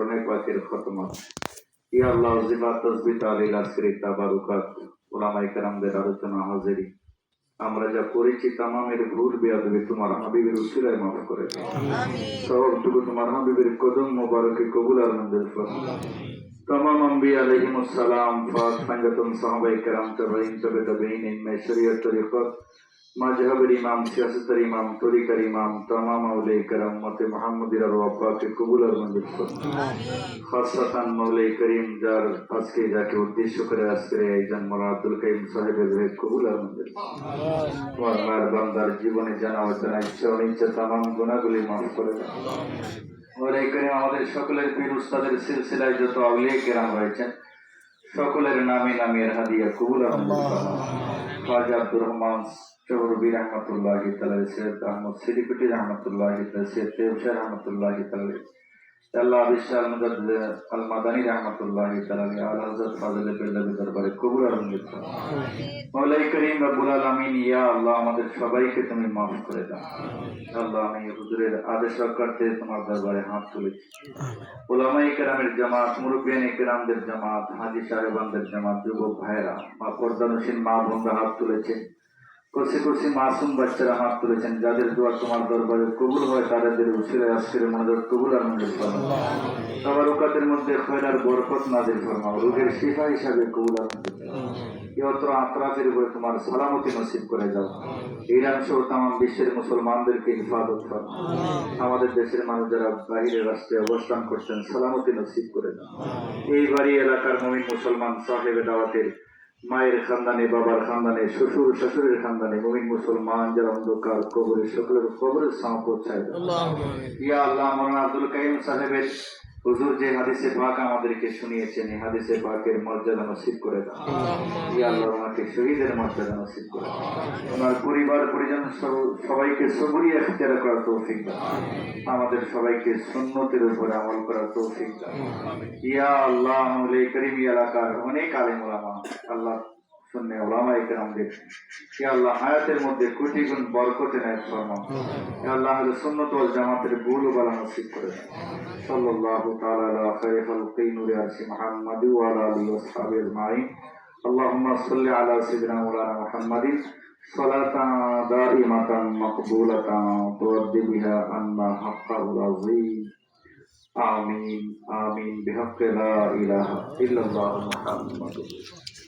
কোরআনে পাকের খতমত, ইয়া আল্লাহ জিফাত তাসবিহ তাহলিল আজকের তাবারুকাত, উলামায়ে কেরামদের আলোচনা হাজিরি, আমরা যা করেছি তামামের ভুল বেয়াদবি তোমার হাবিবের উসিলায় মাফ করে দাও। সবটুকু তোমার হাবিবের কদম মোবারকে কবুল আর মঞ্জুর ফরমাও। तमाम अंबिया अलैहिमुस सलाम पाक संगतम साहबाए करम तबईन तबईन इनमें शरीयत तरीक़त मजहब इमाम सियासत इमाम तरीक़ा इमाम तमाम औलिया करम उम्मत मुहम्मदी रवा के कबूल और मंजूर फरमाओ। खासतन मौला करीम जार आज के जाके उद्देश्य करे आजके आयोजन मौला अब्दुल करीम साहिब के कबूल और मंजूर फरमाओ। और बंदार जीवने जाना व जाना इच्छा अनिच्छा तमाम गुनाहগুলি माफ করে দাও। और আমাদের সকলের পীর উস্তাদের সিলসিলায় যত আউলিয়া কেরাম রয়েছেন সকলের নামে নামের হাদিয়া কবুল আর মঞ্জুর ফরমাও। খাজা আব্দুর রহমান চৌরবি রহমাতুল্লাহি তাআলা, সৈয়দ আহমদ সিদ্দিকী রহমাতুল্লাহি তাআলা, সৈয়দ তেবশাহ রহমাতুল্লাহি তাআলা, আল্লাহ বিশাল মুজাদ্দিদ আল মাদানী রহমাতুল্লাহি তাআলা, আলা হযরত ফাজিল বিল্লাহি দরবারে কবুল আর মঞ্জুর ফরমাও। মৌলা করিম রব্বুল আলামিন, ইয়া আল্লাহ আমাদের সবাইকে তুমি মাফ করে দাও। আল্লাহ আমি হুজুরের আদেশ রক্ষার্থে তোমার দরবারে হাত তুলেছি। উলামায়ে কেরামের জামাত, মুরব্বিয়ানে কেরামদের জামাত, হাজী সাহেবানদের জামাত, যুবক ভাইরা, মা পর্দানশীল মা বোনরা হাত তুলেছেন, কচি কচি মাসুম বাচ্চারা হাত তুলেছেন। যাদের দোয়া তোমার দরবারে কবুল হয় তাদের উসিলায় আজকের মনোযোগ কবুল আর মঞ্জুর ফরমাও। তাবারুকাতের মধ্যে খৈর আর বরকত নাযিল ফরমাও। রোগের শিফা হিসাবে কবুল আর মঞ্জুর ফরমাও। ইয়ত্র আত্রাফের উপরে তোমার সালামতি নসিব করে দাও। ইরান সহ তাম বিশ্বের মুসলমানদেরকে হিফাজত ফরমাও। আমাদের দেশের মানুষ যারা বাহিরের রাষ্ট্রে অবস্থান করছেন সালামতি নসিব করে দাও। এই বাড়ি এলাকার মুমিন মুসলমান সাহেবে দাওয়াতের মায়ের খানদানে, বাবার খানদানে, শ্বশুর শাশুড়ির খানদানে মুমিন মুসলমান যারা অন্ধকার কবরে সকলের কবরের ছায়া পৌঁছায় দাও। ইয়া আল্লাহ মাওলানা আব্দুল কাইয়ুম সাহেবের হুজুর যে হাদিসে পাক আমাদেরকে শুনিয়েছেন এই হাদিসে পাকের মর্যাদা নসিব করে দাও। ইয়া আল্লাহ ওনাকে শহীদের মর্যাদা নসিব করে দাও। ওনার পরিবার পরিজন সবাইকে সবরি ইখতিয়ার করার তৌফিক দাও। আমাদের সবাইকে সুন্নতের উপরে আমল করার তৌফিক দাও। ইয়া আল্লাহ মৌলা করিম এলাকার অনেক আলেম ওলামা, আল্লাহ সুন্নি উলামায়ে কেরামদের ইয়া আল্লাহ হায়াতের মধ্যে কোটি গুণ বরকত এনায়েত ফরমাও। ইয়া আল্লাহ আহলে সুন্নাত ওয়াল জামাতের বুল বালা নসিব করে দাও। সাল্লাল্লাহু তাআলা আলা খায়রি খালকি নূরি আরশি মুহাম্মাদি ওয়া আলা আলিহি ওয়া সাহবিহি আজমাইন। আল্লাহুম্মা সাল্লি আলা সাইয়্যিদিনা মাওলানা মুহাম্মাদিন সালাতান দাইমাতান মাকবুলাতান তুআদ্দি বিহা আন্না হাক্কাল আযীম। আমিন আমিন বিহাক্কি লা ইলাহা ইল্লাল্লাহু মুহাম্মাদুর রাসূলুল্লাহ।